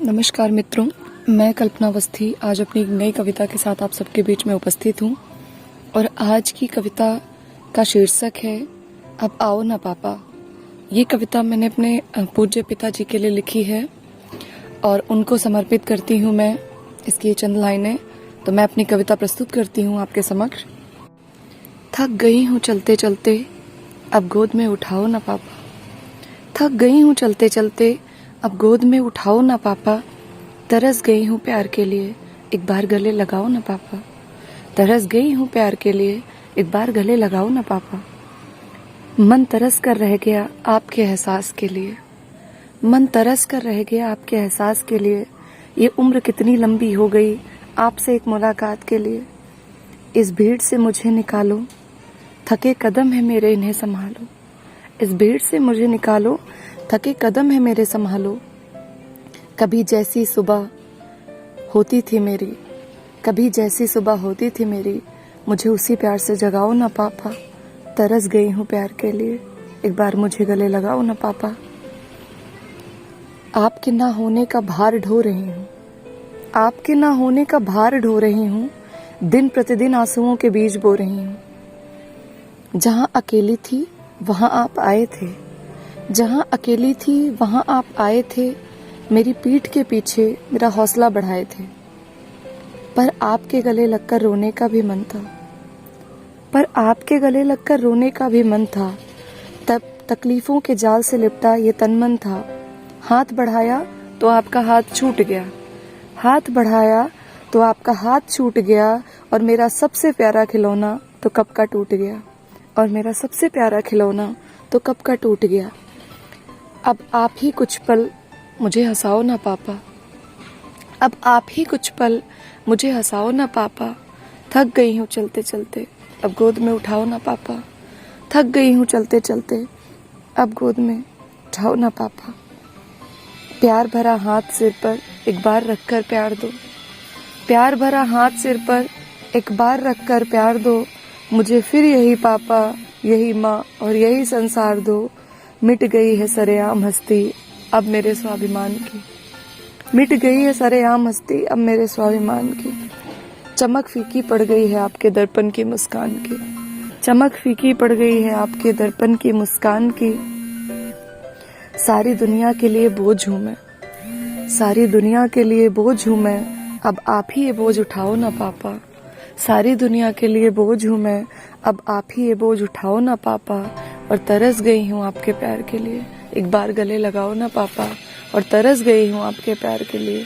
नमस्कार मित्रों, मैं कल्पना अवस्थी आज अपनी एक नई कविता के साथ आप सबके बीच में उपस्थित हूँ। और आज की कविता का शीर्षक है अब आओ ना पापा। ये कविता मैंने अपने पूज्य पिताजी के लिए लिखी है और उनको समर्पित करती हूँ मैं इसकी ये चंद लाइनें। तो मैं अपनी कविता प्रस्तुत करती हूँ आपके समक्ष। थक गई हूँ चलते चलते, अब गोद में उठाओ ना पापा। थक गई हूँ चलते चलते, अब गोद में उठाओ ना पापा। तरस गई हूँ प्यार के लिए, एक बार गले लगाओ ना पापा। तरस गई हूँ प्यार के लिए, एक बार गले लगाओ ना पापा। मन तरस कर रह गया आपके एहसास के लिए। मन तरस कर रह गया आपके एहसास के लिए। ये उम्र कितनी लंबी हो गई आपसे एक मुलाकात के लिए। इस भीड़ से मुझे निकालो, थके कदम है मेरे इन्हें संभालो। इस भीड़ से मुझे निकालो, थके कदम है मेरे संभालो। कभी जैसी सुबह होती थी मेरी, कभी जैसी सुबह होती थी मेरी, मुझे उसी प्यार से जगाओ ना पापा। तरस गई हूँ प्यार के लिए, एक बार मुझे गले लगाओ ना पापा। आपके ना होने का भार ढो रही हूँ, आपके ना होने का भार ढो रही हूँ। दिन प्रतिदिन आंसुओं के बीज बो रही हूँ। जहाँ अकेली थी वहाँ आप आए थे, जहाँ अकेली थी वहाँ आप आए थे। मेरी पीठ के पीछे मेरा हौसला बढ़ाए थे। पर आपके गले लगकर रोने का भी मन था, पर आपके गले लगकर रोने का भी मन था। तब तकलीफों के जाल से लिपटा ये तन मन था। हाथ बढ़ाया तो आपका हाथ छूट गया, हाथ बढ़ाया तो आपका हाथ छूट गया। और मेरा सबसे प्यारा खिलौना तो कब का टूट गया, और मेरा सबसे प्यारा खिलौना तो कब का टूट गया। अब आप ही कुछ पल मुझे हंसाओ ना पापा। अब आप ही कुछ पल मुझे हंसाओ ना पापा। थक गई हूँ चलते चलते, अब गोद में उठाओ ना पापा। थक गई हूँ चलते चलते, अब गोद में उठाओ ना पापा। प्यार भरा हाथ सिर पर एक बार रखकर प्यार दो। प्यार भरा हाथ सिर पर एक बार रखकर प्यार दो। मुझे फिर यही पापा, यही माँ और यही संसार दो। मिट गई है सरेआम हस्ती अब मेरे स्वाभिमान की। मिट गई है सरेआम हस्ती अब मेरे स्वाभिमान की। चमक फीकी पड़ गई है आपके दर्पण की मुस्कान की। चमक फीकी पड़ गई है आपके दर्पण की मुस्कान की। सारी दुनिया के लिए बोझ हूँ मैं, सारी दुनिया के लिए बोझ हूँ मैं। अब आप ही ये बोझ उठाओ ना पापा। सारी दुनिया के लिए बोझ हूँ मैं, अब आप ही ये बोझ उठाओ ना पापा। और तरस गई हूँ आपके प्यार के लिए, एक बार गले लगाओ ना पापा। और तरस गई हूँ आपके प्यार के लिए,